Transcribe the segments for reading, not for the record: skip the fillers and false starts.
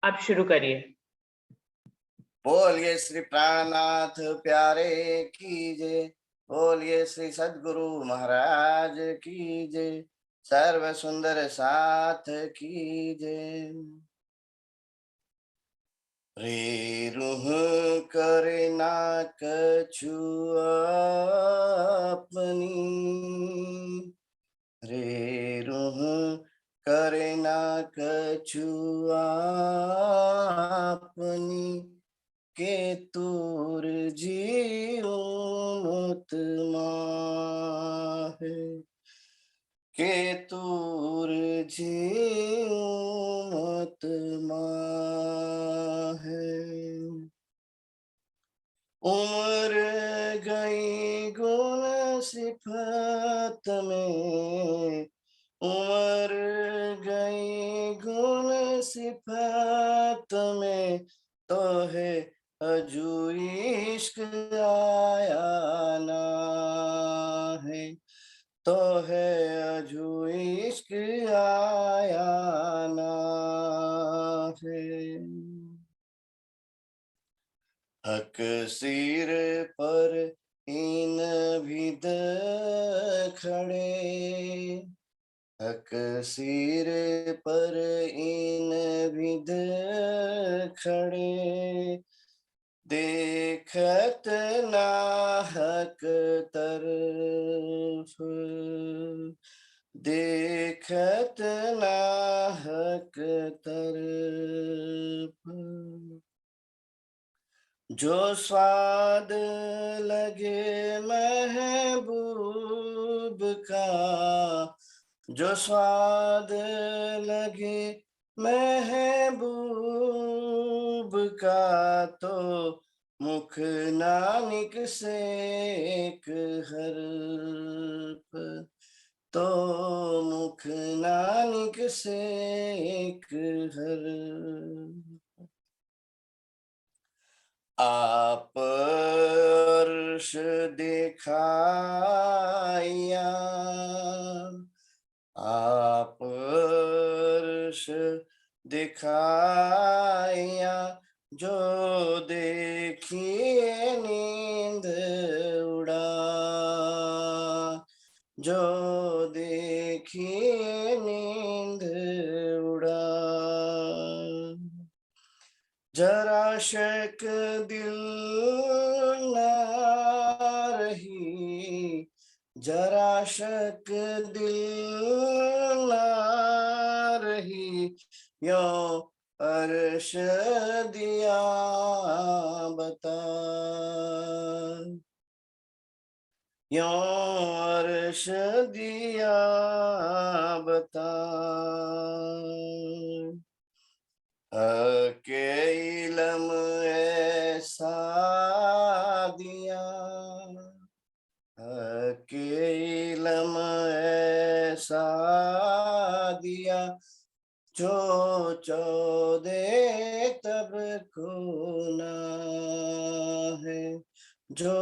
आप शुरू करिए। बोलिए श्री प्राणनाथ प्यारे की जय। बोलिए श्री सद्गुरु महाराज की जय। सर्व सुंदर साथ की जय। रे रूह करे ना कछु अपनी, रे रूह करे ना कछु अपनी, के तूर जीव मुत माहे, के तूर जीव मुत माहे। उम्र गई गुण सिफत में, उम्र गई गुण सिफत में, तो है अजू इश्क आया ना है, तो है अजू इश्क आया ना है। हक सिर पर इन विद खड़े, हक सिर पर इन विद खड़े, देखत ना हक तरफ, देखत ना हक तरफ। जो स्वाद लगे महबूब का, जो स्वाद लगे महबूब का, तो मुख नानिक से एक हर्फ, तो मुख नानिक से एक हर्फ। आप अर्श दिखाया, आप अर्श दिखाया, जो देखिए नींद उड़ा, जो देखिए नींद उड़ा। जरा शक दिल ना रही, जरा शक दिल ना रही, यो अर्श दिया बता, यो अर्श दिया बता। के इलम ऐसा दिया, के इलम ऐसा दिया, जो चौदे तब को ना है, जो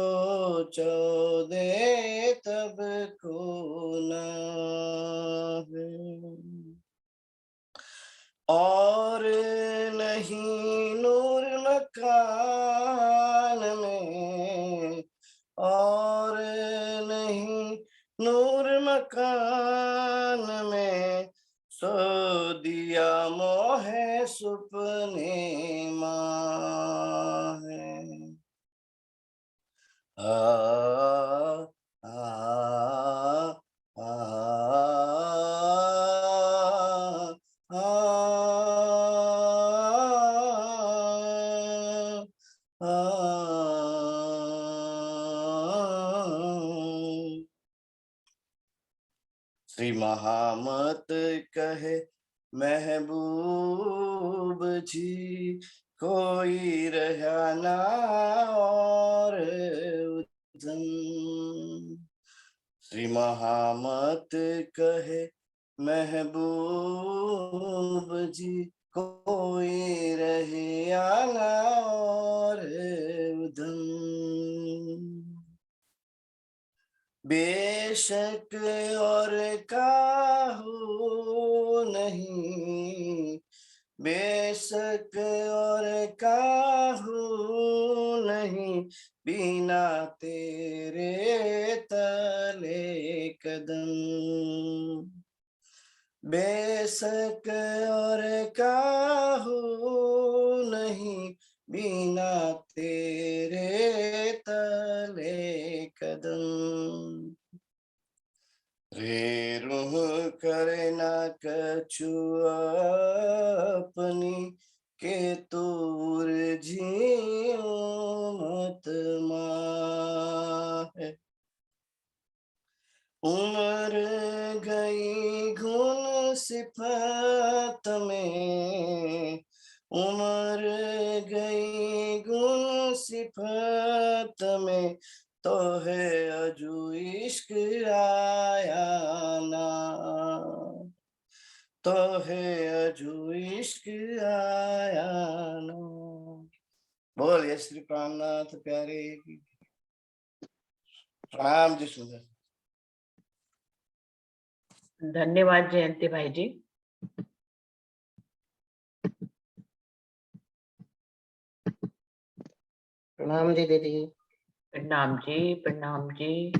चौदे तब को ना है। और नहीं नूर मकान में, और नहीं नूर मकान में, सो दिया मोहे सुपने माँ है। आ आ श्री महामत कहे महबूब जी, कोई रहा ना और उधम। श्री महामत कहे महबूब जी, कोई रहे आना और उधम। बेशक और काहू नहीं, बेशक और काहू नहीं, बिना तेरे तले कदम। बेशक और काहू नहीं, बिना तेरे तले कदम। रे रूह करे न कछु अपनी, के तूर जियो मत माहे। उम्र गई गुण सिफत में, उम्र गई गुण सिफत में, तो है अजू इश्क आया ना, तो है अजू इश्क आया ना। बोलिए श्री प्राणनाथ प्यारे की। प्रणाम जी सुंदर। धन्यवाद जयंती भाई जी। प्रणाम जी दीदी। प्रणाम जी, प्रणाम जी।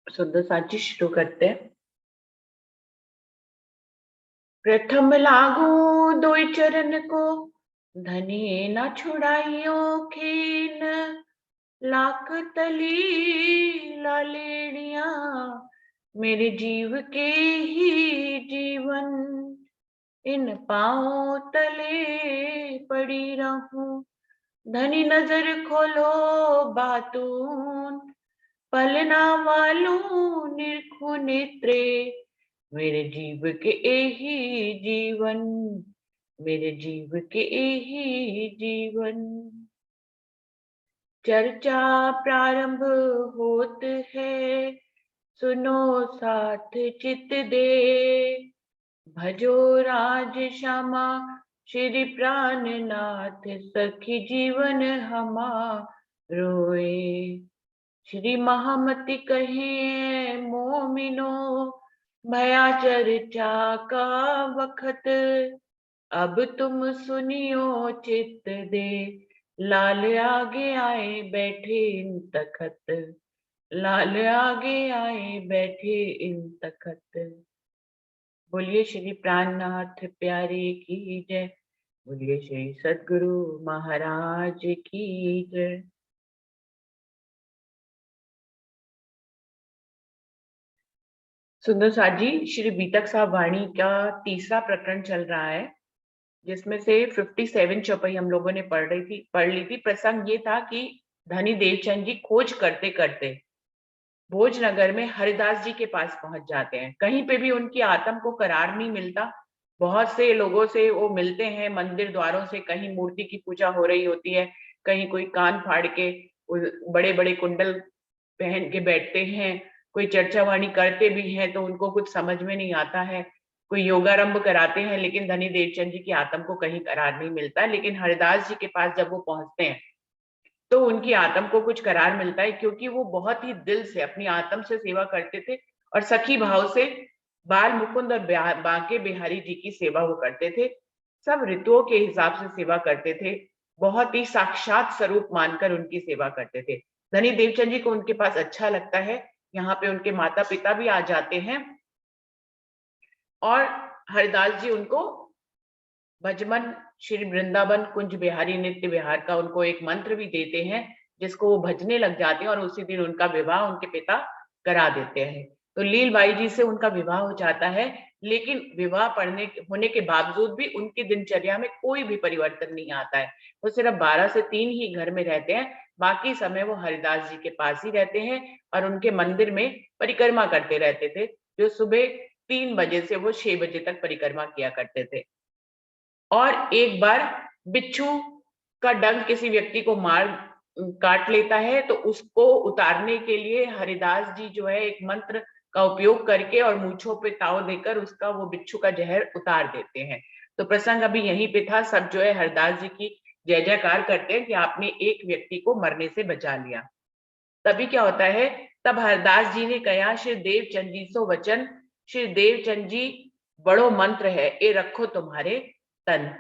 सुंदर साची शुरू करते हैं। प्रथम लागू दोई चरण को, धनी न छुड़ाइयो खीन। लाख तली लालेड़िया, मेरे जीव के ही जीवन। इन पाँव तले पड़ी रहूं, धनी नजर खोलो बातून। पलना वालू निरखु नेत्रे, मेरे जीव के ही जीवन, मेरे जीव के ही जीवन। चर्चा प्रारंभ होत है, सुनो साथ चित दे। भजो राज श्यामा श्री प्राणनाथ, सखी जीवन हमारोए। श्री महामति कहे मोमिनो, भया चर्चा का वखत। अब तुम सुनियो चित दे, लाल आगे आए बैठे इन तखत। लाल आगे आए बैठे इन तखत। बोलिए श्री प्राणनाथ प्यारे की जय। बोलिए श्री सद्गुरु महाराज की जय। सुंदर साथ जी, श्री बीतक साहब वाणी का तीसरा प्रकरण चल रहा है, जिसमें से 57 चौपाई हम लोगों ने पढ़ ली थी। प्रसंग ये था कि धनी देवचंद जी खोज करते करते भोजनगर में हरिदास जी के पास पहुंच जाते हैं। कहीं पे भी उनकी आत्म को करार नहीं मिलता। बहुत से लोगों से वो मिलते हैं मंदिर द्वारों से, कहीं मूर्ति की पूजा हो रही होती है, कहीं कोई कान फाड़ के बड़े बड़े कुंडल पहन के बैठते हैं, कोई चर्चा वाणी करते भी हैं तो उनको कुछ समझ में नहीं आता है, कोई योगारंभ कराते हैं, लेकिन धनी देवचंद जी की आत्म को कहीं करार नहीं मिलता। लेकिन हरिदास जी के पास जब वो पहुंचते हैं तो उनकी आत्म को कुछ करार मिलता है, क्योंकि वो बहुत ही दिल से अपनी आत्म से सेवा करते थे और सखी भाव से बाल मुकुंद और बांके बिहारी जी की सेवा वो करते थे। सब ऋतुओं के हिसाब से सेवा करते थे, बहुत ही साक्षात स्वरूप मानकर उनकी सेवा करते थे। धनी देवचंद जी को उनके पास अच्छा लगता है। यहाँ पे उनके माता पिता भी आ जाते हैं और हरिदास जी उनको भजमन श्री वृंदावन कुंज बिहारी नित्य विहार का उनको एक मंत्र भी देते हैं, जिसको वो भजने लग जाते हैं और उसी दिन उनका विवाह उनके पिता करा देते हैं। तो लीलबाई जी से उनका विवाह हो जाता है, लेकिन विवाह होने के बावजूद भी उनकी दिनचर्या में कोई भी परिवर्तन नहीं आता है। वो सिर्फ 12 से 3 ही घर में रहते हैं, बाकी समय वो हरिदास जी के पास ही रहते हैं और उनके मंदिर में परिक्रमा करते रहते थे, जो सुबह 3 बजे से वो 6 बजे तक परिक्रमा किया करते थे। और एक बार बिच्छू का डंक किसी व्यक्ति को काट लेता है, तो उसको उतारने के लिए हरिदास जी जो है एक मंत्र का उपयोग करके और मूंछों पे ताव देकर उसका वो बिच्छू का जहर उतार देते हैं। तो प्रसंग अभी यहीं पे था। सब जो है हरिदास जी की जय जयकार करते हैं कि आपने एक व्यक्ति को मरने से बचा लिया। तभी क्या होता है, तब हरदास जी ने कहा श्री देवचंद जी सो वचन। श्री देवचंद जी बड़ो मंत्र है, ये रखो तुम्हारे तन।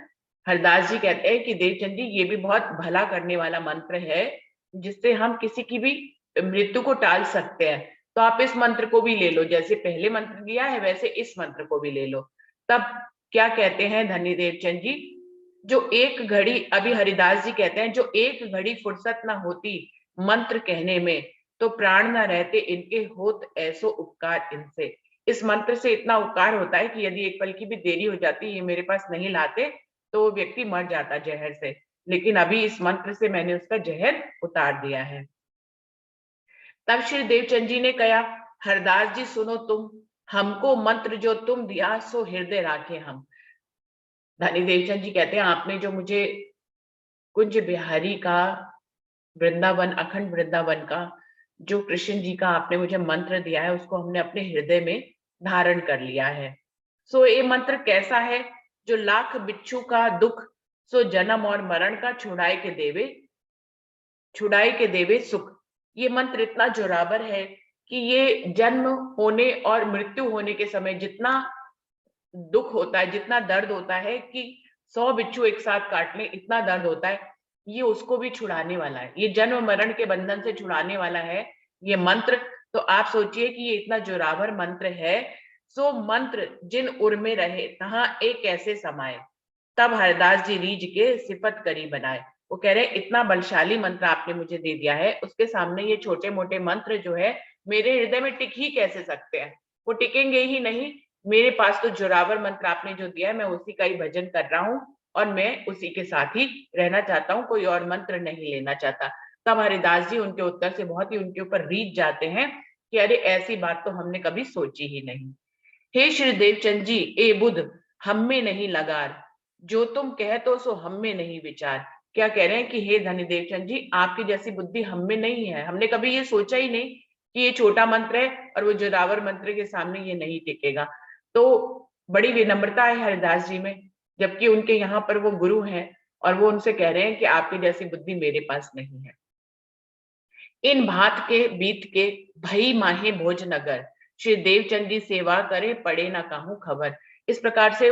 हरदास जी कहते हैं कि देवचंद जी ये भी बहुत भला करने वाला मंत्र है, जिससे हम किसी की भी मृत्यु को टाल सकते हैं। तो आप इस मंत्र को भी ले लो, जैसे पहले मंत्र लिया है वैसे इस मंत्र को भी ले लो। तब क्या कहते हैं धनी देवचंद जी, जो एक घड़ी, अभी हरिदास जी कहते हैं, जो एक घड़ी फुर्सत ना होती मंत्र कहने में, तो प्राण ना रहते इनके होत ऐसो उपकार इनसे। इस मंत्र से इतना उपकार होता है कि यदि एक पल की भी देरी हो जाती, ये मेरे पास नहीं लाते, तो वो व्यक्ति मर जाता जहर से, लेकिन अभी इस मंत्र से मैंने उसका जहर उतार दिया है। तब श्री देवचंद जी ने कहा, हरदास जी सुनो तुम, हमको मंत्र जो तुम दिया सो हृदय राखे हम। धनी देवचंद जी कहते हैं, आपने जो मुझे कुंज बिहारी का, वृंदावन, अखंड वृंदावन का जो कृष्ण जी का आपने मुझे मंत्र दिया है, उसको हमने अपने हृदय में धारण कर लिया है। सो ये मंत्र कैसा है, जो लाख बिच्छू का दुख, सो जन्म और मरण का छुड़ाए के देवे सुख। ये मंत्र इतना जोरावर है कि ये जन्म होने और मृत्यु होने के समय जितना दुख होता है, जितना दर्द होता है कि 100 बिच्छू एक साथ काट लें, इतना दर्द होता है, ये उसको भी छुड़ाने वाला है। ये जन्म मरण के बंधन से छुड़ाने वाला है ये मंत्र। तो आप सोचिए कि ये इतना जोरावर मंत्र है। सो मंत्र जिन उर में रहे तहां एक ऐसे समाये, तब हरदास जी रीझ के सिफत करी बनाए। वो कह रहे हैं, इतना बलशाली मंत्र आपने मुझे दे दिया है, उसके सामने ये छोटे मोटे मंत्र जो है मेरे हृदय में टिक ही कैसे सकते हैं? वो टिकेंगे ही नहीं। मेरे पास तो जोरावर मंत्र आपने जो दिया है, मैं उसी का ही भजन कर रहा हूँ और मैं उसी के साथ ही रहना चाहता हूँ, कोई और मंत्र नहीं लेना चाहता। तब हरिदास जी उनके उत्तर से बहुत ही उनके ऊपर रीझ जाते हैं कि अरे ऐसी बात तो हमने कभी सोची ही नहीं। हे श्री देवचंद जी, ए बुध हम में नहीं लगार, जो तुम कहतो सो हम में नहीं विचार। क्या कह रहे हैं कि हे धनी देवचंद जी, आपकी जैसी बुद्धि हम में नहीं है, हमने कभी ये सोचा ही नहीं कि ये छोटा मंत्र है और वो जोरावर मंत्र के सामने ये नहीं टिकेगा। तो बड़ी विनम्रता है हरिदास जी में, जबकि उनके यहाँ पर वो गुरु हैं और वो उनसे कह रहे हैं कि आपकी जैसी बुद्धि मेरे पास नहीं है। इन भात के बीत के भई माहे भोजनगर, श्री देवचंद जी सेवा करे पड़े ना काहू खबर। इस प्रकार से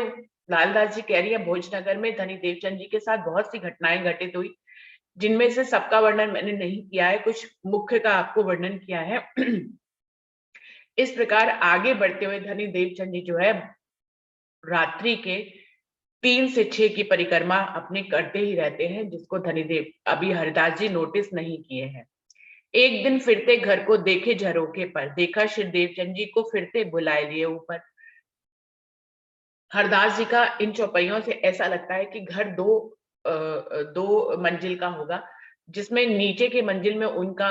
लालदास जी कह रही है, भोजनगर में धनी देवचंद जी के साथ बहुत सी घटनाएं घटित हुई, जिनमें से सबका वर्णन मैंने नहीं किया है, कुछ मुख्य का आपको वर्णन किया है। इस प्रकार आगे बढ़ते हुए धनी देवचंद जी जो है रात्रि के 3 से 6 की परिक्रमा अपनी करते ही रहते हैं, जिसको धनीदेव अभी हरिदास जी नोटिस नहीं किए हैं। एक दिन फिरते घर को देखे झरोखे पर, देखा श्री देवचंद जी को फिरते बुलाए लिए ऊपर। हरदास जी का इन चौपाइयों से ऐसा लगता है कि घर दो मंजिल का होगा, जिसमें नीचे के मंजिल में उनका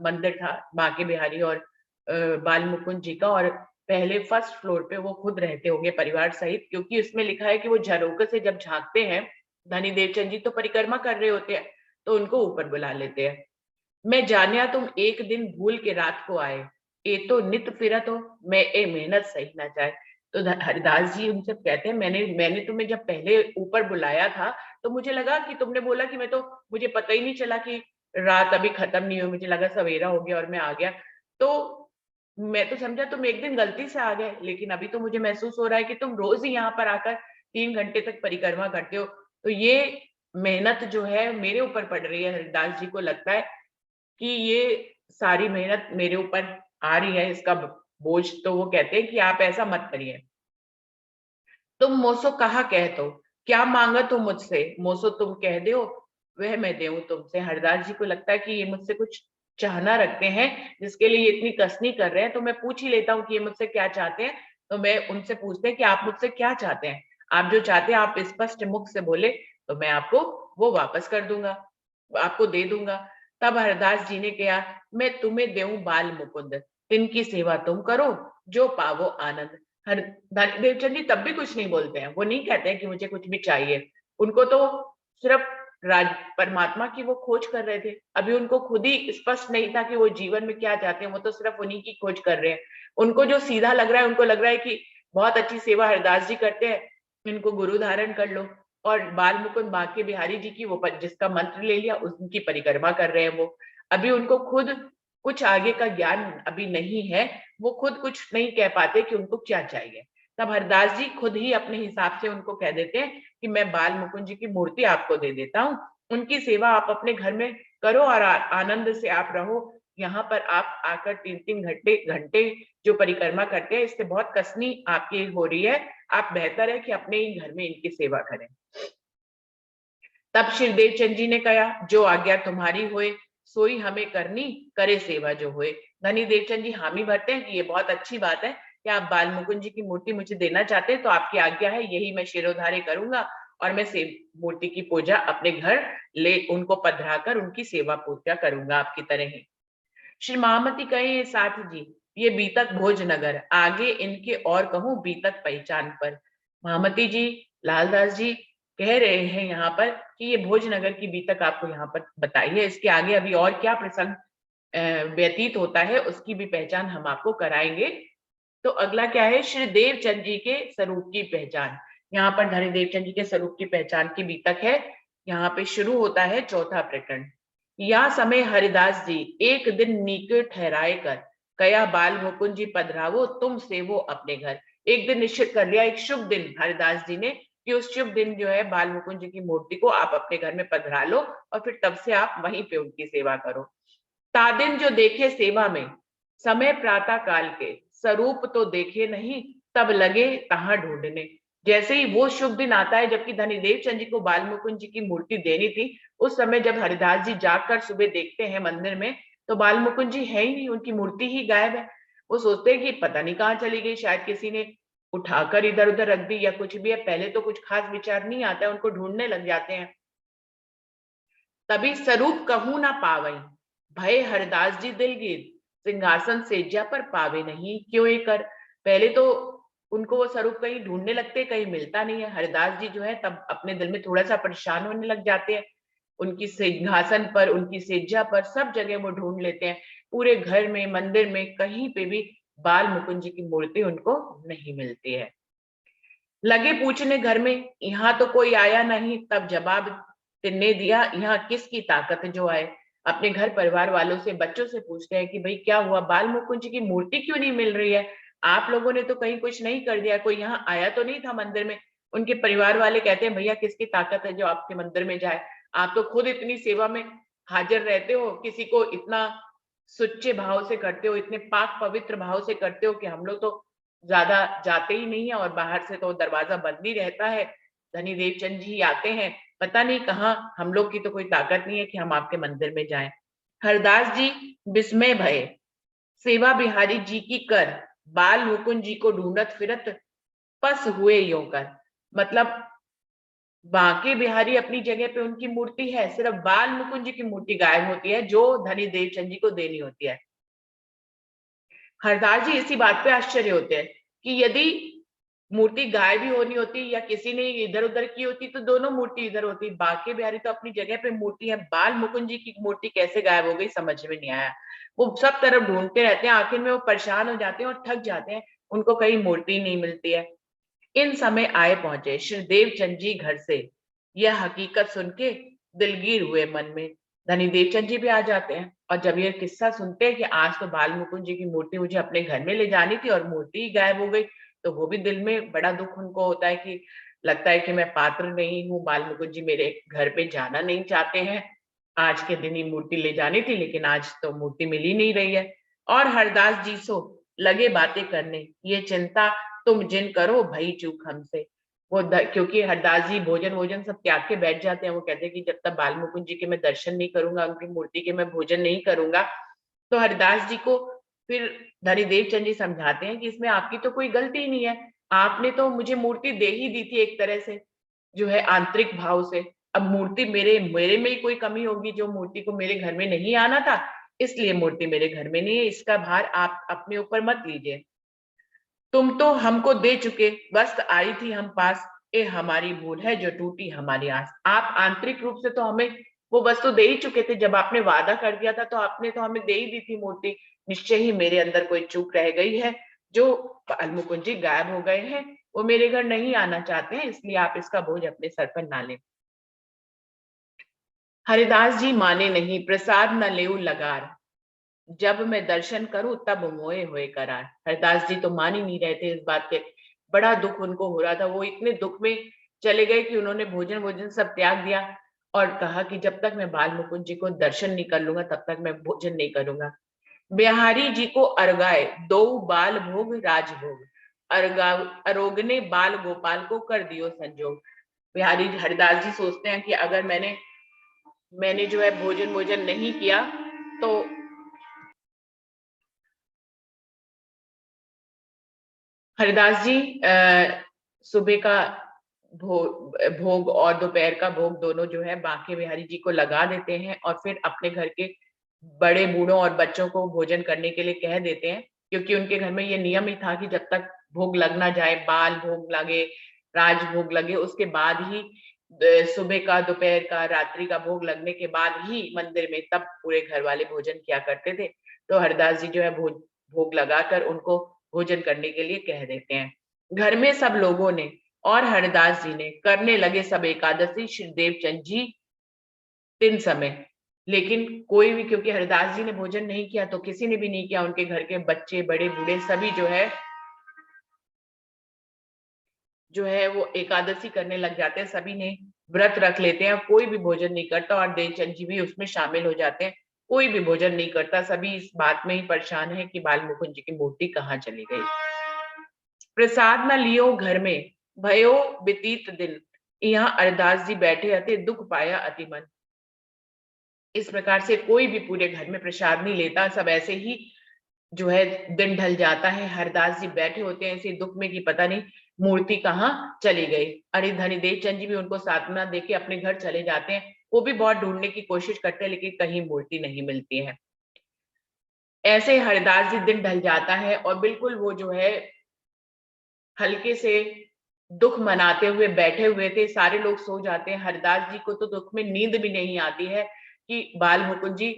मंदिर था, बांके बिहारी और बाल मुकुंद जी का, और पहले फर्स्ट फ्लोर पे वो खुद रहते होंगे परिवार सहित, क्योंकि उसमें लिखा है कि वो झरोखे से जब झांकते हैं, धनी देवचंद जी तो परिक्रमा कर रहे होते हैं, तो उनको ऊपर बुला लेते हैं। मैं जानिया तुम एक दिन भूल के रात को आए, ये तो नित फिरत हो, मैं ए मेहनत सही ना जाए। तो हरिदास जी उनसे कहते हैं, मैंने तुम्हें जब पहले ऊपर बुलाया था, तो मुझे लगा कि तुमने बोला कि मुझे पता ही नहीं चला कि रात अभी खत्म नहीं हुई, मुझे लगा सवेरा हो गया और मैं आ गया। तो मैं तो समझा तुम एक दिन गलती से आ गए, लेकिन अभी तो मुझे महसूस हो रहा है कि तुम रोज ही यहाँ पर आकर 3 घंटे तक परिक्रमा करते हो। तो ये मेहनत जो है मेरे ऊपर पड़ रही है। हरिदास जी को लगता है कि ये सारी मेहनत मेरे ऊपर आ रही है, इसका बोझ। तो वो कहते हैं कि आप ऐसा मत करिए। तुम मोसो कहा कह तो, क्या मांगा तुम मुझसे, मोसो तुम कह दो वह मैं देऊं तुमसे। हरदास जी को लगता है कि ये मुझसे कुछ चाहना रखते हैं, जिसके लिए ये इतनी कसनी कर रहे हैं, तो मैं पूछ ही लेता हूँ कि ये मुझसे क्या चाहते हैं। तो मैं उनसे पूछते हैं कि आप मुझसे क्या चाहते हैं, आप जो चाहते हैं आप स्पष्ट मुख से बोले, तो मैं आपको वो वापस कर दूंगा, आपको दे दूंगा। तब हरदास जी ने कहा, मैं तुम्हें देऊं बाल मुकुंद, तिनकी सेवा तुम करो, जो पावो आनंद। हर देवचंद जी तब भी कुछ नहीं बोलते हैं, वो नहीं कहते हैं कि मुझे कुछ भी चाहिए। उनको तो सिर्फ राज परमात्मा की वो खोज कर रहे थे। अभी उनको खुद ही स्पष्ट नहीं था कि वो जीवन में क्या चाहते हैं, वो तो सिर्फ उन्हीं की खोज कर रहे हैं। उनको जो सीधा लग रहा है, उनको लग रहा है कि बहुत अच्छी सेवा हरदास जी करते हैं, इनको गुरु धारण कर लो। और बाल मुकुंद बांके बिहारी जी की वो जिसका मंत्र ले लिया, उनकी परिक्रमा कर रहे हैं वो। अभी उनको खुद कुछ आगे का ज्ञान अभी नहीं है, वो खुद कुछ नहीं कह पाते कि उनको क्या चाहिए। तब हरदास जी खुद ही अपने हिसाब से उनको कह देते हैं कि मैं बाल मुकुंद जी की मूर्ति आपको दे देता हूँ, उनकी सेवा आप अपने घर में करो और आनंद से आप रहो। यहाँ पर आप आकर 3-3 घंटे घंटे जो परिक्रमा करते हैं, इससे बहुत कसनी आपकी हो रही है, आप बेहतर है कि अपने ही घर में इनकी सेवा करें। तब श्री देवचंद जी ने कहा, जो आज्ञा तुम्हारी होए सोई हमें करनी, करे सेवा जो होए। धनी देवचंद जी हामी भरते हैं कि ये बहुत अच्छी बात है कि आप बाल मुकुंद जी की मूर्ति मुझे देना चाहते हैं, तो आपकी आज्ञा है, यही मैं शिरोधार्य करूंगा और मैं मूर्ति की पूजा अपने घर ले उनको पधराकर उनकी सेवा पूजा करूंगा आपकी तरह ही। श्री महामती कहे, साथ जी ये बीतक भोजनगर, आगे इनके और कहूं बीतक पहचान पर। महामती जी, लालदास जी कह रहे हैं यहाँ पर कि ये भोजनगर की बीतक आपको यहाँ पर बताई है, इसके आगे अभी और क्या प्रसंग व्यतीत होता है उसकी भी पहचान हम आपको कराएंगे। तो अगला क्या है, श्री देवचंद जी के स्वरूप की पहचान। यहाँ पर धनी देवचंद जी के स्वरूप की पहचान की बीतक है। यहाँ पे शुरू होता है चौथा प्रकरण। या समय हरिदास जी एक दिन नीके ठहराए कर, कया बाल मुकुंद जी पधरावो तुम से वो अपने घर। एक दिन निश्चित कर लिया, एक शुभ दिन हरिदास जी ने, कि उस शुभ दिन जो है बाल मुकुंद जी की मूर्ति को आप अपने घर में पधरा लो और फिर तब से आप वहीं पे उनकी सेवा करो। तादिन जो देखे सेवा में, समय प्रातः काल के, स्वरूप तो देखे नहीं, तब लगे तहां ढूंढने। जैसे ही वो शुभ दिन आता है जबकि धनी देवचंद जी को बाल मुकुंद जी की मूर्ति देनी थी, उस समय जब हरिदास जी जाकर सुबह देखते हैं मंदिर में, तो बाल मुकुंद जी है ही नहीं, उनकी मूर्ति ही गायब है। वो सोचते हैं कि पता नहीं कहाँ चली गई, शायद किसी ने उठाकर इधर उधर रख दी या कुछ भी है। पहले तो कुछ खास विचार नहीं आता है, उनको ढूंढने लग जाते हैं। तभी स्वरूप कहूं ना पावई, भय हरदास जी दिलगीर, सिंहासन सेज्या पर पावे नहीं क्यों ये कर। पहले तो उनको वो स्वरूप कहीं ढूंढने लगते, कहीं मिलता नहीं है। हरदास जी जो है तब अपने दिल में थोड़ा सा परेशान होने लग जाते हैं। उनकी सिंहासन पर, उनकी सेज्जा पर, सब जगह वो ढूंढ लेते हैं, पूरे घर में, मंदिर में, कहीं पे भी बाल मुकुंद जी की मूर्ति उनको नहीं मिलती है। लगे पूछने घर में, यहाँ तो कोई आया नहीं, तब जवाब तिन्ने दिया, यहाँ किसकी ताकत जो आए। अपने घर परिवार वालों से, बच्चों से पूछते हैं कि भाई क्या हुआ, बाल मुकुंद जी की मूर्ति क्यों नहीं मिल रही है, आप लोगों ने तो कहीं कुछ नहीं कर दिया, कोई यहाँ आया तो नहीं था मंदिर में। उनके परिवार वाले कहते हैं, भैया किसकी ताकत है जो आपके मंदिर में जाए, आप तो खुद इतनी सेवा में हाजिर रहते हो, किसी को इतना सुच्चे भाव से करते हो, इतने पाक पवित्र भाव से करते हो कि हम लोग तो ज्यादा जाते ही नहीं है और बाहर से तो दरवाजा बंद ही रहता है, धनी देवचंद जी आते हैं, पता नहीं कहाँ, हम लोग की तो कोई ताकत नहीं है कि हम आपके मंदिर में जाएं। हरदास जी विस्मय भय, सेवा बिहारी जी की कर, बाल मुकुंद जी को ढूंढत फिरत पस हुए यों कर। मतलब बांके बिहारी अपनी जगह पे उनकी मूर्ति है, सिर्फ बाल मुकुंद जी की मूर्ति गायब होती है जो धनी देवचंद जी को देनी होती है। हरदास जी इसी बात पे आश्चर्य होते हैं कि यदि मूर्ति गायब ही होनी होती या किसी ने इधर उधर की होती तो दोनों मूर्ति इधर होती, बांके बिहारी तो अपनी जगह पे मूर्ति है, बाल मुकुंद जी की मूर्ति कैसे गायब हो गई समझ में नहीं आया। वो सब तरफ ढूंढते रहते हैं, आखिर में वो परेशान हो जाते हैं और थक जाते हैं, उनको कहीं मूर्ति नहीं मिलती है। इन समय आए पहुंचे श्री देवचंद जी घर से, यह हकीकत सुन के दिलगीर हुए मन में। धनी देवचंद जी भी आ जाते हैं और जब ये किस्सा सुनते हैं कि आज तो बाल मुकुंद जी की मूर्ति मुझे अपने घर में ले जानी थी और मूर्ति ही गायब हो गई, तो वो भी दिल में बड़ा दुख उनको होता है कि लगता है कि मैं पात्र नहीं हूँ, बाल मुकुंद जी मेरे घर पे जाना नहीं चाहते हैं, आज के दिन ही मूर्ति ले जानी थी लेकिन आज तो मूर्ति मिल ही नहीं रही है। और हरदास जी सो लगे बातें करने, ये चिंता तुम जिन करो भई चूक हमसे। वो क्योंकि हरदास जी भोजन वोजन सब त्याग के बैठ जाते हैं, वो कहते हैं कि जब तक बाल मुकुंद जी के मैं दर्शन नहीं करूंगा, उनकी मूर्ति के मैं भोजन नहीं करूंगा। तो हरदास जी को फिर धनी देवचंद जी समझाते हैं कि इसमें आपकी तो कोई गलती नहीं है, आपने तो मुझे मूर्ति दे ही दी थी एक तरह से, जो है आंतरिक भाव से। अब मूर्ति मेरे मेरे में ही कोई कमी होगी जो मूर्ति को मेरे घर में नहीं आना था, इसलिए मूर्ति मेरे घर में नहीं है, इसका भार आप अपने ऊपर मत लीजिए। तुम तो हमको दे चुके, वस्त आई थी हम पास, ये हमारी भूल है जो टूटी हमारी आस। आप आंतरिक रूप से तो हमें वो वस्तु दे ही चुके थे, जब आपने वादा कर दिया था तो आपने तो हमें दे ही दी थी मूर्ति। निश्चय ही मेरे अंदर कोई चूक रह गई है, जो बाल मुकुंद जी गायब हो गए हैं, वो मेरे घर नहीं आना चाहते हैं, इसलिए आप इसका बोझ अपने सर पर ना लें। हरिदास जी माने नहीं, प्रसाद न लेऊ लगार, जब मैं दर्शन करूं तब मोए हुए करार। हरदास जी तो मान ही नहीं रहे थे इस बात के, बड़ा दुख उनको हो रहा था। वो इतने दुख में चले गए कि उन्होंने भोजन सब त्याग दिया और कहा कि जब तक मैं बाल मुकुंद जी को दर्शन नहीं कर लूंगा तब तक मैं भोजन नहीं करूंगा। बिहारी जी को अरगाए दो बाल भोग राजभोग, अरगा अरोगने बाल गोपाल को कर दियो संजोग। बिहारी हरिदास जी सोचते हैं कि अगर मैंने मैंने जो है भोजन नहीं किया तो हरिदास जी सुबह का भोग और दोपहर का भोग दोनों जो है बांके बिहारी जी को लगा देते हैं और फिर अपने घर के बड़े बूढ़ों और बच्चों को भोजन करने के लिए कह देते हैं, क्योंकि उनके घर में ये नियम ही था कि जब तक भोग लग ना जाए, बाल भोग लगे, राज भोग लगे, उसके बाद ही सुबह का, दोपहर का, रात्रि का भोग लगने के बाद ही मंदिर में तब पूरे घर वाले भोजन किया करते थे। तो हरिदास जी जो है भोग लगाकर उनको भोजन करने के लिए कह देते हैं। घर में सब लोगों ने और हरिदास जी ने करने लगे सब एकादशी श्री देवचंद जी तीन समय, लेकिन कोई भी, क्योंकि हरिदास जी ने भोजन नहीं किया तो किसी ने भी नहीं किया। उनके घर के बच्चे, बड़े बूढ़े सभी जो है वो एकादशी करने लग जाते हैं, सभी ने व्रत रख लेते हैं, कोई भी भोजन नहीं करता और देवचंद जी भी उसमें शामिल हो जाते हैं। कोई भी भोजन नहीं करता, सभी इस बात में ही परेशान है कि बाल मुकुंद जी की मूर्ति कहाँ चली गई। प्रसाद न लियो घर में भयो व्यतीत दिन, यहाँ अरदास जी बैठे हते दुख पाया अति मन। इस प्रकार से कोई भी पूरे घर में प्रसाद नहीं लेता, सब ऐसे ही जो है दिन ढल जाता है। हरदास जी बैठे होते हैं ऐसे दुख में कि पता नहीं मूर्ति कहाँ चली गई। अरे धनी देवचंद जी भी उनको सांत्वना देके अपने घर चले जाते हैं। वो भी बहुत ढूंढने की कोशिश करते हैं लेकिन कहीं मूर्ति नहीं मिलती है। ऐसे हरदास जी दिन ढल जाता है और बिल्कुल वो जो है हल्के से दुख मनाते हुए बैठे हुए थे। सारे लोग सो जाते हैं। हरदास जी को तो दुख में नींद भी नहीं आती है कि बाल मुकुंद जी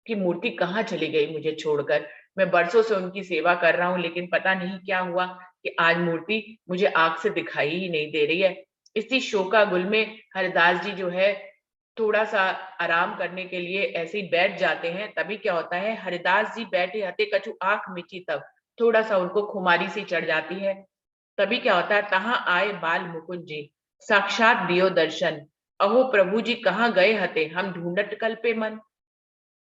की मूर्ति कहाँ चली गई मुझे छोड़कर। मैं बरसों से उनकी सेवा कर रहा हूँ लेकिन पता नहीं क्या हुआ कि आज मूर्ति मुझे आंख से दिखाई ही नहीं दे रही है। इसी शोकागुल में हरदास जी जो है थोड़ा सा आराम करने के लिए ऐसे ही बैठ जाते हैं। तभी क्या होता है, हरिदास जी बैठे हते कछु आंख मिची तब थोड़ा सा उनको खुमारी सी चढ़ जाती है। तभी क्या होता है, तहां आए बाल मुकुंद जी साक्षात दियो दर्शन, अहो प्रभु जी कहाँ गए हते हम ढूंढत कल पे मन।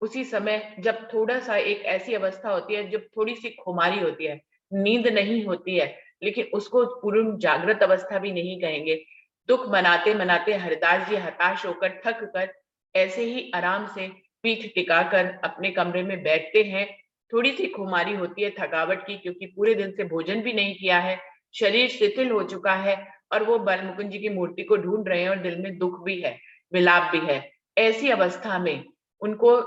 उसी समय जब थोड़ा-सा एक ऐसी अवस्था होती है, जब थोड़ी-सी खुमारी होती है, नींद नहीं होती है, लेकिन उसको पूर्ण जागृत अवस्था भी नहीं कहेंगे। दुःख मनाते-मनाते हरिदास जी हताश होकर, थक कर, ऐसे ही आराम से पीठ टिकाकर अपने कमरे में बैठते हैं। थोड़ी-सी खुमारी होती है थकावट की, क्योंकि पूरे दिन से भोजन भी नहीं किया है, शरीर शिथिल हो चुका है और वो बालमुकुंद जी की मूर्ति को ढूँढ रहे हैं और दिल में दुःख भी है, विलाप भी है। ऐसी अवस्था में उनको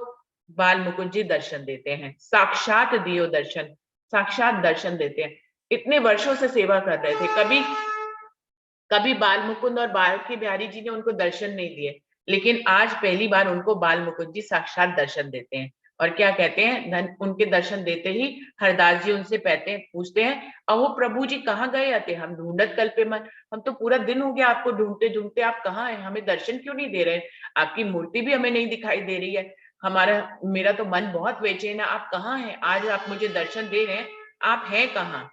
बाल मुकुंद जी दर्शन देते हैं, साक्षात दियो दर्शन, साक्षात दर्शन देते हैं। इतने वर्षों से सेवा कर रहे थे, कभी कभी बाल मुकुंद और बांके बिहारी जी ने उनको दर्शन नहीं दिए, लेकिन आज पहली बार उनको बाल मुकुंद जी साक्षात दर्शन देते हैं। और क्या कहते हैं, उनके दर्शन देते ही हरदास जी उनसे पूछते हैं, अहो प्रभु जी कहाँ गए थे हम ढूंढत कल पे मन। हम तो पूरा दिन हो गया आपको ढूंढते ढूंढते, आप कहाँ हैं, हमें दर्शन क्यों नहीं दे रहे? आपकी मूर्ति भी हमें नहीं दिखाई दे रही है। मेरा तो मन बहुत बेचैन है, आप कहाँ हैं? आज आप मुझे दर्शन दे रहे हैं, आप हैं कहाँ?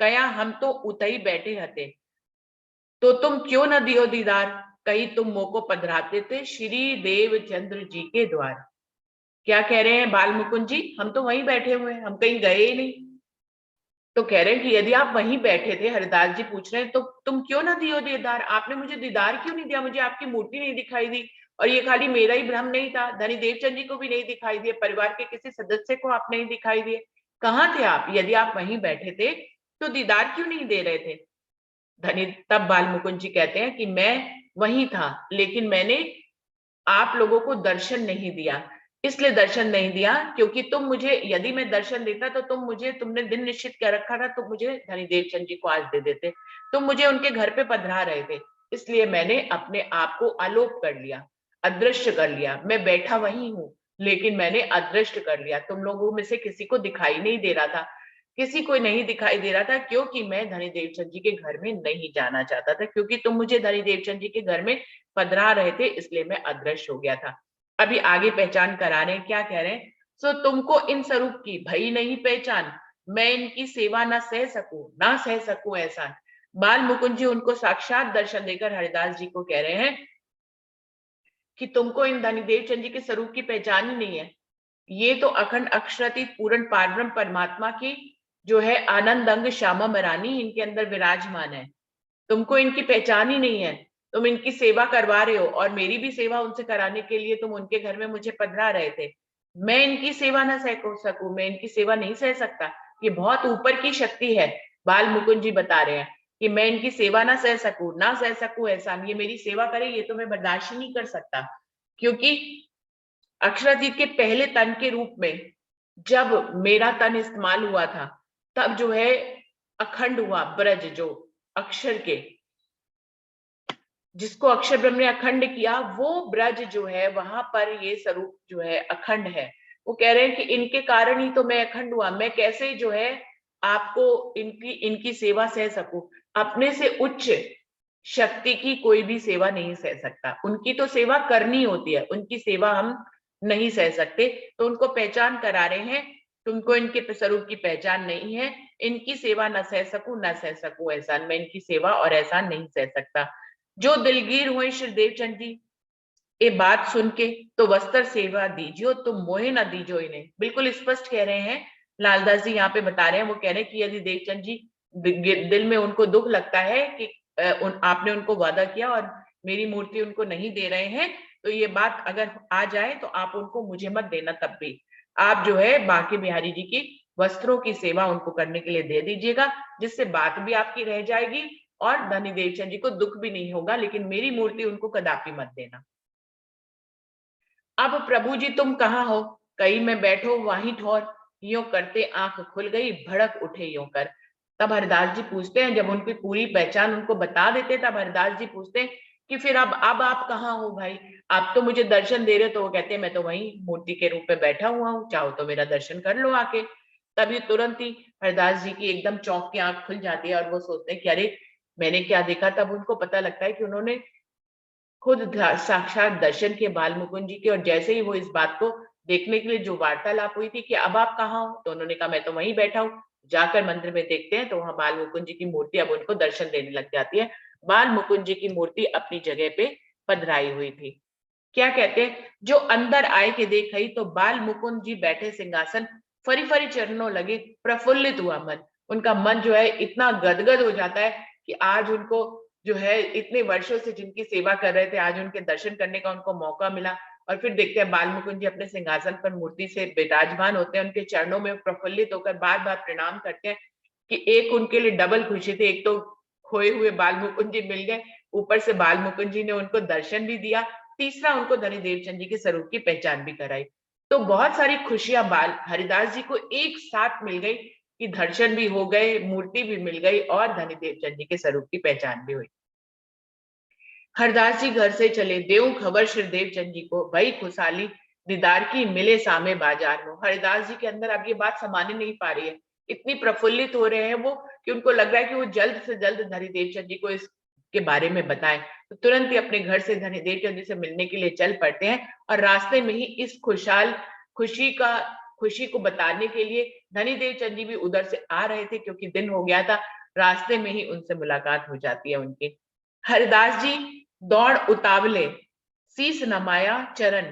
कया हम तो उतई बैठे हते, तो तुम क्यों न दियो दीदार, कहीं तुम मोको पधराते थे श्री देवचंद्र जी के द्वार। क्या कह रहे हैं बाल मुकुंद जी, हम तो वहीं बैठे हुए हैं, हम कहीं गए ही नहीं। तो कह रहे हैं कि यदि आप वहीं बैठे थे, हरिदास जी पूछ रहे हैं, तो तुम क्यों ना दियो दीदार, आपने मुझे दीदार क्यों नहीं दिया, मुझे आपकी मूर्ति नहीं दिखाई दी। और ये खाली मेरा ही भ्रम नहीं था, धनी देवचंद जी को भी नहीं दिखाई दिए, परिवार के किसी सदस्य को आप नहीं दिखाई दिए। कहाँ थे आप? यदि आप वहीं बैठे थे तो दीदार क्यों नहीं दे रहे थे? धनी तब बाल मुकुंद जी कहते हैं कि मैं वहीं था, लेकिन मैंने आप लोगों को दर्शन नहीं दिया। इसलिए दर्शन नहीं दिया क्योंकि तुम मुझे, यदि मैं दर्शन देता तो तुमने दिन निश्चित कर रखा था, तुम मुझे धनी देवचंद जी को आज दे देते। तुम मुझे उनके घर पे पधरा रहे थे, इसलिए मैंने अपने आप को आलोप कर लिया, अदृश्य कर लिया। मैं बैठा वहीं हूँ, लेकिन मैंने अदृश्य कर लिया। तुम लोगों में से किसी को दिखाई नहीं दे रहा था, किसी को नहीं दिखाई दे रहा था, क्योंकि मैं धनी देवचंद जी के घर में नहीं जाना चाहता था, क्योंकि तुम मुझे धनी देवचंद जी के घर में पधरा रहे थे, इसलिए मैं अदृश्य हो गया था। अभी आगे पहचान करा रहे हैं, क्या कह रहे हैं, सो तुमको इन स्वरूप की भई नहीं पहचान, मैं इनकी सेवा ना सह सकूं एहसान। बाल मुकुंद जी उनको साक्षात दर्शन देकर हरिदास जी को कह रहे हैं कि तुमको इन धनीदेव चंद जी के स्वरूप की पहचान ही नहीं है। ये तो अखंड अक्षरातीत पूर्ण पारब्रह्म परमात्मा की जो है आनंद अंग श्यामा मरानी इनके अंदर विराजमान है। तुमको इनकी पहचान ही नहीं है। तुम इनकी सेवा करवा रहे हो और मेरी भी सेवा उनसे कराने के लिए तुम उनके घर में मुझे पधरा रहे थे। मैं इनकी सेवा ना सह सकूं, मैं इनकी सेवा नहीं सह सकता। ये बहुत ऊपर की शक्ति है। बाल मुकुंद जी बता रहे हैं कि मैं इनकी सेवा ना सह सकूं एहसान, ये मेरी सेवा करे ये तो मैं बर्दाश्त ही नहीं कर सकता। क्योंकि अक्षरातीत के पहले तन के रूप में जब मेरा तन इस्तेमाल हुआ था तब जो है अखंड हुआ ब्रज, जो अक्षर के जिसको अक्षर ब्रह्म ने अखंड किया वो ब्रज जो है वहां पर ये स्वरूप जो है अखंड है। वो कह रहे हैं कि इनके कारण ही तो मैं अखंड हुआ, मैं कैसे जो है आपको इनकी इनकी सेवा सह सकूं। अपने से उच्च शक्ति की कोई भी सेवा नहीं सह सकता, उनकी तो सेवा करनी होती है, उनकी सेवा हम नहीं सह सकते। तो उनको पहचान करा रहे हैं, तुमको इनके स्वरूप की पहचान नहीं है, इनकी सेवा न सह सकूं एहसान, मैं इनकी सेवा और एहसान नहीं सह सकता। जो दिलगीर हुए श्री देवचंद जी ये बात सुन के, तो वस्त्र सेवा दीजियो तुम मोहे न दीजो इन्हें। बिल्कुल स्पष्ट कह रहे हैं लालदास जी, यहाँ पे बता रहे हैं। वो कह रहे हैं कि यदि देवचंद जी दिल में उनको दुख लगता है कि आपने उनको वादा किया और मेरी मूर्ति उनको नहीं दे रहे हैं, तो ये बात अगर आ जाए तो आप उनको मुझे मत देना, तब भी आप जो है बांके बिहारी जी की वस्त्रों की सेवा उनको करने के लिए दे दीजिएगा, जिससे बात भी आपकी रह जाएगी और धनी देवचंद जी को दुख भी नहीं होगा, लेकिन मेरी मूर्ति उनको कदापि मत देना। अब प्रभु जी तुम कहाँ हो, कहीं में बैठो वहीं ठोर, यूं करते आंख खुल गई भड़क उठे यूं कर। तब हरिदास जी पूछते हैं, जब उनकी पूरी पहचान उनको बता देते तब हरिदास जी पूछते हैं कि फिर अब आप कहाँ हो भाई, आप तो मुझे दर्शन दे रहे हो। तो वो कहते हैं मैं तो वहीं मूर्ति के रूप में बैठा हुआ हूँ, चाहो तो मेरा दर्शन कर लो आके। तभी तुरंत ही हरिदास जी की एकदम चौंक के आंख खुल जाती है और वो सोचते हैं कि अरे मैंने क्या देखा। तब उनको पता लगता है कि उन्होंने खुद साक्षात दर्शन किए बाल मुकुंद जी के। और जैसे ही वो इस बात को देखने के लिए जो वार्तालाप हुई थी कि अब आप कहाँ हो, तो उन्होंने कहा मैं तो वहीं बैठा हूँ। जाकर मंदिर में देखते हैं तो वहां बाल मुकुंद जी की मूर्ति अब उनको दर्शन देने लग जाती है। बाल मुकुंद जी की मूर्ति अपनी जगह पे पधराई हुई थी। क्या कहते हैं, जो अंदर आए के देख ही तो बाल मुकुंद जी बैठे सिंहासन, फरी फरी चरणों लगे, प्रफुल्लित हुआ मन। उनका मन जो है इतना गदगद हो जाता है कि आज उनको जो है इतने वर्षों से जिनकी सेवा कर रहे थे, आज उनके दर्शन करने का उनको मौका मिला। और फिर देखते हैं बाल मुकुंद जी अपने सिंहासन पर मूर्ति से विराजमान होते हैं, उनके चरणों में प्रफुल्लित होकर बार बार प्रणाम करते हैं कि एक उनके लिए डबल खुशी थी। एक तो खोए हुए बाल मुकुंद जी मिल गए, ऊपर से बाल मुकुंद जी ने उनको दर्शन भी दिया, तीसरा उनको धनी देवचंद जी के स्वरूप की पहचान भी कराई। तो बहुत सारी खुशियां बाल हरिदास जी को एक साथ मिल गई कि दर्शन भी हो गए, मूर्ति भी मिल गई और धनी देवचंद जी के स्वरूप की पहचान भी हुई। हरदास जी घर से चले, देव खबर श्री देवचंद जी को, भई खुशहाली दीदार की मिले सामे बाजार में। हरिदास जी के अंदर अब ये बात समाने नहीं पा रही है, इतनी प्रफुल्लित हो रहे हैं वो कि उनको लग रहा है कि वो जल्द से जल्द धनी देवचंद जी को इसके बारे में बताएं। तो तुरंत ही अपने घर से धनी देवचंद जी से मिलने के लिए चल पड़ते हैं और रास्ते में ही इस खुशी को बताने के लिए धनी देवचंद जी भी उधर से आ रहे थे, क्योंकि दिन हो गया था। रास्ते में ही उनसे मुलाकात हो जाती है उनकी। हरिदास जी दौड़ उतावले, शीस नमाया चरण,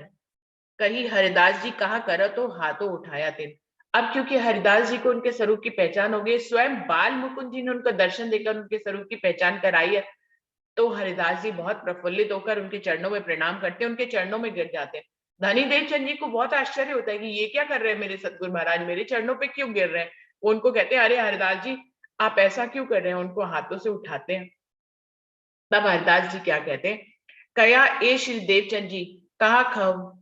कही हरिदास जी कहा करो तो हाथों उठाया तिन। अब क्योंकि हरिदास जी को उनके स्वरूप की पहचान हो गई, स्वयं बाल मुकुंद जी ने उनको दर्शन देकर उनके स्वरूप की पहचान कराई है, तो हरिदास जी बहुत प्रफुल्लित होकर उनके चरणों में प्रणाम करते हैं, उनके चरणों में गिर जाते हैं। धनी देवचंद जी को बहुत आश्चर्य होता है कि ये क्या कर रहे हैं मेरे सतगुरु महाराज, मेरे चरणों पे क्यों गिर रहे हैं। वो उनको कहते हैं अरे हरिदास जी आप ऐसा क्यों कर रहे हैं, उनको हाथों से उठाते हैं। तब हरदास जी क्या कहते हैं, कया ए श्री देवचंद जी कहा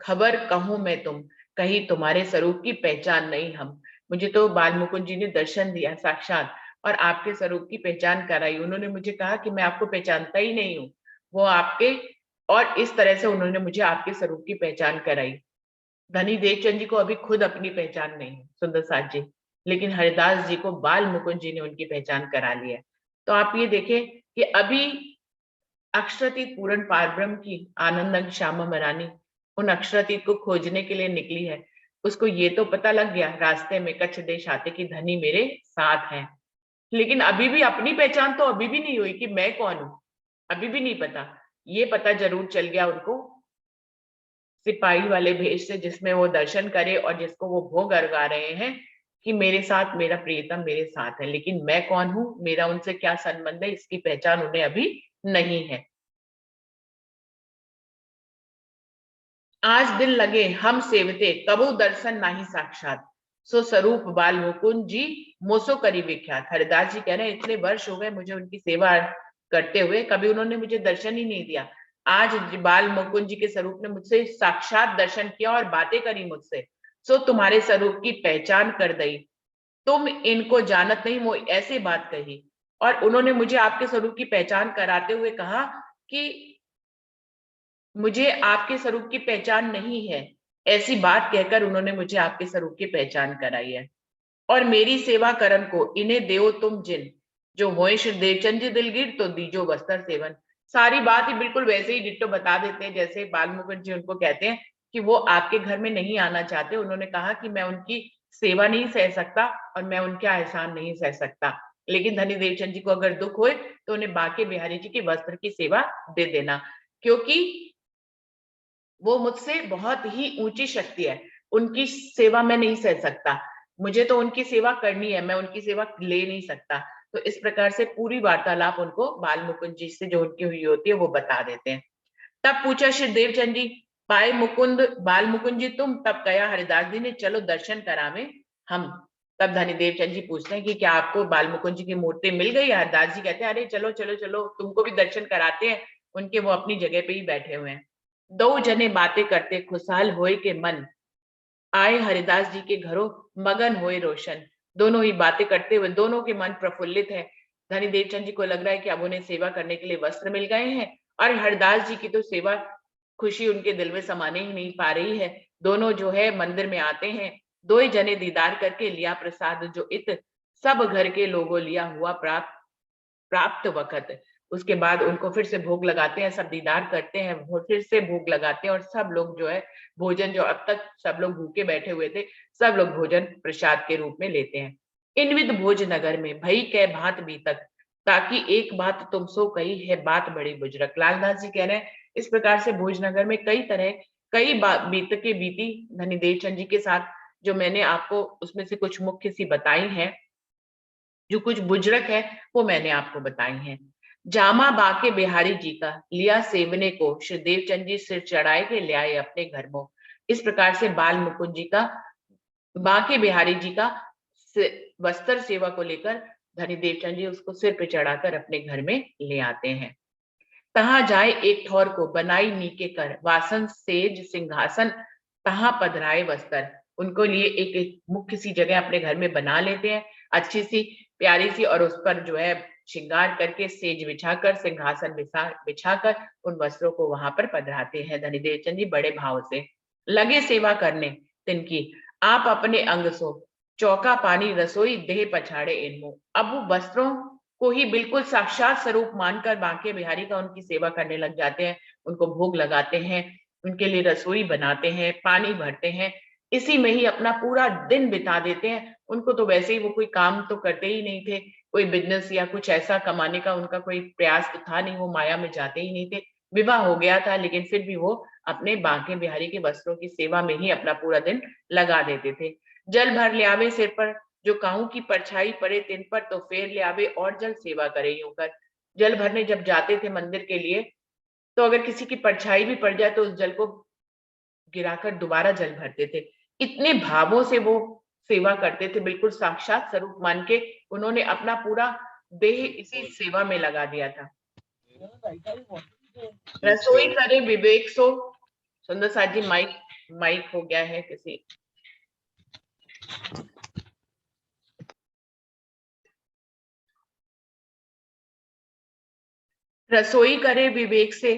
खबर कहूं मैं तुम, कहीं तुम्हारे स्वरूप की पहचान नहीं हम। मुझे तो बाल मुकुंद जी ने दर्शन दिया साक्षात और आपके स्वरूप की पहचान कराई। उन्होंने मुझे कहा कि मैं आपको पहचानता ही नहीं हूँ, वो आपके, और इस तरह से उन्होंने मुझे आपके स्वरूप की पहचान कराई। धनी देवचंद जी को अभी खुद अपनी पहचान नहीं है सुंदर साथ जी, लेकिन हरिदास जी को बाल मुकुंद जी ने उनकी पहचान करा ली है। तो आप ये देखें कि अभी अक्षरातीत पूर्ण पारब्रह्म की आनंद श्यामा मरानी उन अक्षरातीत को खोजने के लिए निकली है। उसको ये तो पता लग गया रास्ते में कच्छ देश आते कि धनी मेरे साथ हैं, लेकिन अभी भी अपनी पहचान तो अभी भी नहीं हुई कि मैं कौन हूं, अभी भी नहीं पता। ये पता जरूर चल गया उनको सिपाही वाले भेष से, जिसमें वो दर्शन करे और जिसको वो भोग अर्गा रहे हैं कि मेरे साथ मेरा प्रियतम मेरे साथ है, लेकिन मैं कौन हूं, मेरा उनसे क्या संबंध है, इसकी पहचान उन्हें अभी नहीं है। आज दिन लगे हम सेवते कबू दर्शन नाही साक्षात, सो स्वरूप बाल मुकुंद जी मोसो करी विख्यात। हरिदास जी कह रहे हैं इतने वर्ष हो गए मुझे उनकी सेवा करते हुए, कभी उन्होंने मुझे दर्शन ही नहीं दिया। आज बाल मुकुंद जी के स्वरूप ने मुझसे साक्षात दर्शन किया और बातें करी मुझसे, सो तुम्हारे स्वरूप की पहचान कर दई, तुम इनको जानत नहीं, वो ऐसी बात कही। और उन्होंने मुझे आपके स्वरूप की पहचान कराते हुए कहा कि मुझे आपके स्वरूप की पहचान नहीं है, ऐसी बात कहकर उन्होंने मुझे आपके स्वरूप की पहचान कराई है। और मेरी सेवा करन को इन्हें देओ तुम जिन, जो होए श्री देवचंद जी दिलगिर तो दीजो वस्त्र सेवन। सारी बात ही बिल्कुल वैसे ही डिट्टो बता देते हैं जैसे बाल मुकुंद जी उनको कहते हैं कि वो आपके घर में नहीं आना चाहते। उन्होंने कहा कि मैं उनकी सेवा नहीं सह सकता और मैं उनका एहसान नहीं सह सकता, लेकिन धनी देवचंद जी को अगर दुख होए तो उन्हें बांके बिहारी जी के वस्त्र की सेवा दे देना, क्योंकि वो मुझसे बहुत ही ऊंची शक्ति है, उनकी सेवा मैं नहीं सह सकता, मुझे तो उनकी सेवा करनी है, मैं उनकी सेवा ले नहीं सकता। तो इस प्रकार से पूरी वार्तालाप उनको बाल मुकुंद जी से जो उनकी हुई होती है वो बता देते हैं। तब पूछा श्री देवचंद जी, पाए मुकुंद बाल मुकुंद जी तुम? तब कहा हरिदास जी ने, चलो दर्शन करावे हम। तब धनी देवचंद जी पूछते हैं कि क्या आपको बाल मुकुंद जी की मूर्ति मिल गई? हरिदास जी कहते हैं अरे चलो चलो चलो तुमको भी दर्शन कराते हैं, उनके वो अपनी जगह पे ही बैठे हुए हैं। दो जने बातें करते खुशहाल होए के मन, आए हरिदास जी के घरों मगन होए रोशन। दोनों ही बातें करते हुए दोनों के मन प्रफुल्लित है। धनी देवचंद जी को लग रहा है कि अब उन्हें सेवा करने के लिए वस्त्र मिल गए हैं, और हरिदास जी की तो सेवा खुशी उनके दिल में समाने ही नहीं पा रही है। दोनों जो है मंदिर में आते हैं, दो ही जने दीदार करके लिया प्रसाद जो इत सब घर के लोगों लिया हुआ प्राप्त प्राप्त वक़्त। उसके बाद उनको फिर से भोग लगाते हैं, सब दीदार करते हैं, वो फिर से भोग लगाते हैं और सब लोग जो है भोजन जो अब तक सब लोग भूखे बैठे हुए थे, सब लोग भोजन प्रसाद के रूप में लेते हैं। इनविद भोज नगर में भई कै भांत बीतक, ताकि एक बात तुम सो कही है बात बड़ी बुजुर्ग। लालदास जी कह रहे हैं इस प्रकार से भोजनगर में कई तरह कई बीतके बीती धनी देवचंद जी के साथ, जो मैंने आपको उसमें से कुछ मुख्य सी बताई हैं, जो कुछ बुजुर्ग है वो मैंने आपको बताई हैं। जामा बाके बिहारी जी का लिया सेवने को, श्री देवचंद जी सिर चढ़ाए के ले आए अपने घर में। इस प्रकार से बाल मुकुंद जी का बाके बिहारी जी का वस्त्र सेवा को लेकर धनी देवचंद जी उसको सिर पे चढ़ाकर अपने घर में ले आते हैं। तहां जाए एक ठौर को बनाई नीके कर, वासन सेज सिंहासन तहां पधराए वस्त्र। उनको लिए एक मुख्य सी जगह अपने घर में बना लेते हैं, अच्छी सी प्यारी सी, और उस पर जो है श्रृंगार करके सेज बिछाकर सिंहासन बिछाकर उन वस्त्रों को वहां पर पधराते हैं। धनी देवचंद जी बड़े भाव से लगे सेवा करने तिनकी, आप अपने अंग सो चौका पानी रसोई देह पछाड़े इनमो। अब वो वस्त्रों को ही बिल्कुल साक्षात स्वरूप मानकर बांके बिहारी का उनकी सेवा करने लग जाते हैं, उनको भोग लगाते हैं, उनके लिए रसोई बनाते हैं, पानी भरते हैं, इसी में ही अपना पूरा दिन बिता देते हैं। उनको तो वैसे ही वो कोई काम तो करते ही नहीं थे, कोई बिजनेस या कुछ ऐसा कमाने का उनका कोई प्रयास तो था नहीं, वो माया में जाते ही नहीं थे। विवाह हो गया था लेकिन फिर भी वो अपने बांके बिहारी के वस्त्रों की सेवा में ही अपना पूरा दिन लगा देते थे। जल भर ले आवे सिर पर, जो काहू की परछाई पड़े तिन पर, तो फेर ले आवे और जल सेवा करे यूं कर। जल भरने जब जाते थे मंदिर के लिए, तो अगर किसी की परछाई भी पड़ जाए तो उस जल को गिराकर दोबारा जल भरते थे। इतने भावों से वो सेवा करते थे, बिल्कुल साक्षात स्वरूप मान के उन्होंने अपना पूरा देह इसी सेवा में लगा दिया था। रसोई करे विवेक सो, सुंदर साथ जी माइक माइक हो गया है किसी। रसोई करे विवेक से,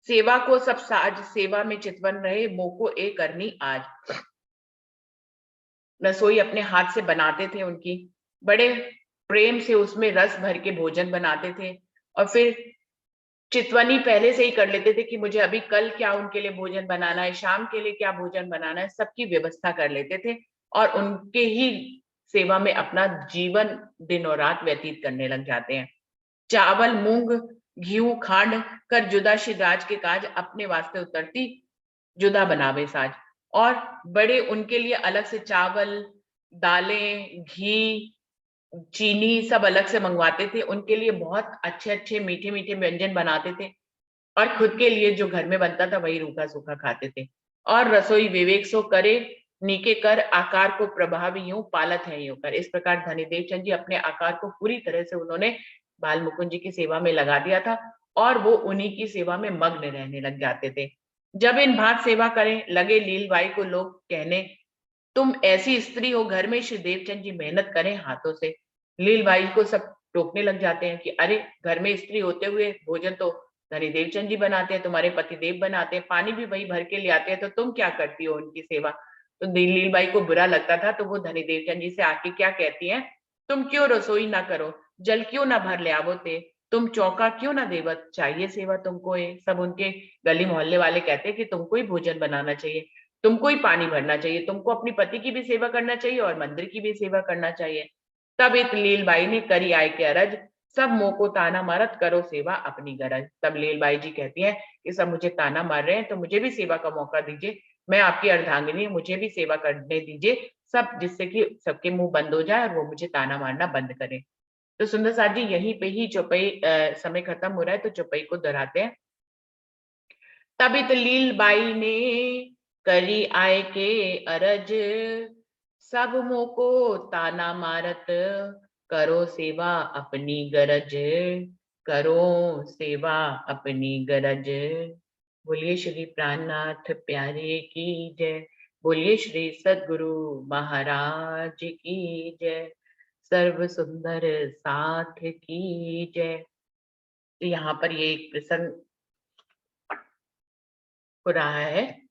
सेवा को सब साज सेवा में चितवन रहे, मोको ए करनी आज। रसोई अपने हाथ से बनाते थे उनकी, बड़े प्रेम से उसमें रस भर के भोजन बनाते थे, और फिर चितवनी पहले से ही कर लेते थे कि मुझे अभी कल क्या उनके लिए भोजन बनाना है, शाम के लिए क्या भोजन बनाना है, सबकी व्यवस्था कर लेते थे और उनके ही सेवा में अपना जीवन दिन और रात व्यतीत करने लग जाते हैं। चावल, मूंग, घी, खांड कर जुदा शिराज के काज अपने वास्ते उतरती जुदा बनावे साज। और बड़े उनके लिए अलग से चावल, दालें, घी, चीनी सब अलग से मंगवाते थे। उनके लिए बहुत अच्छे-अच्छे, मीठे-मीठे व्यंजन बनाते थे और खुद के लिए जो घर में बनता था वही रूखा-सूखा खाते थे। और रसोई विवेक सो करे, नीके कर आकार को प्रभावी यूँ पालत है यूँ कर। इस प्रकार धनीदेव चंद जी अपने आकार को पूरी तरह से उन्होंने बाल मुकुंद जी की सेवा में लगा दिया था और वो उन्हीं की सेवा में मग्न रहने लग जाते थे। जब इन भांत सेवा करें, लगे लीलबाई को लोग कहने, तुम ऐसी स्त्री हो, घर में श्री देवचंद जी मेहनत करें हाथों से। लीलबाई को सब टोकने लग जाते हैं कि अरे घर में स्त्री होते हुए भोजन तो धनी देवचंद जी बनाते हैं, तुम्हारे पतिदेव बनाते हैं, पानी भी वही भर के ले आते हैं, तो तुम क्या करती हो उनकी सेवा। तो लीलबाई को बुरा लगता था, तो वो धनी देवचंद जी से आके क्या कहती हैं, तुम क्यों रसोई ना करो, जल क्यों ना भर ले आवो ते, तुम चौका क्यों ना देवत, चाहिए सेवा तुमको ये। सब उनके गली मोहल्ले वाले कहते हैं कि तुमको ही भोजन बनाना चाहिए, तुमको ही पानी भरना चाहिए, तुमको अपनी पति की भी सेवा करना चाहिए और मंदिर की भी सेवा करना चाहिए। तब इत लीलबाई ने करी आय के अरज, सब मोह को ताना मारत करो सेवा अपनी गरज। तब लीलबाई जी कहती हैं कि सब मुझे ताना मार रहे हैं, तो मुझे भी सेवा का मौका दीजिए, मैं आपकी अर्धांगिनी, मुझे भी सेवा करने दीजिए, सब, जिससे कि सबके मुंह बंद हो जाए और वो मुझे ताना मारना बंद करें। तो सुंदर साथ जी यहीं पे ही चौपाई समय खत्म हो रहा है, तो चौपाई को दोहराते हैं। तब इत लीलबाई ने करी आय के अरज, सब मोह को ताना मारत करो सेवा अपनी गरज, करो सेवा अपनी गरज। बोलिए श्री प्राणनाथ प्यारे की जय, बोलिए श्री सद्गुरु महाराज की जय, सर्व सुंदर साथ की जय। तो यहाँ पर ये एक प्रसंग हो रहा है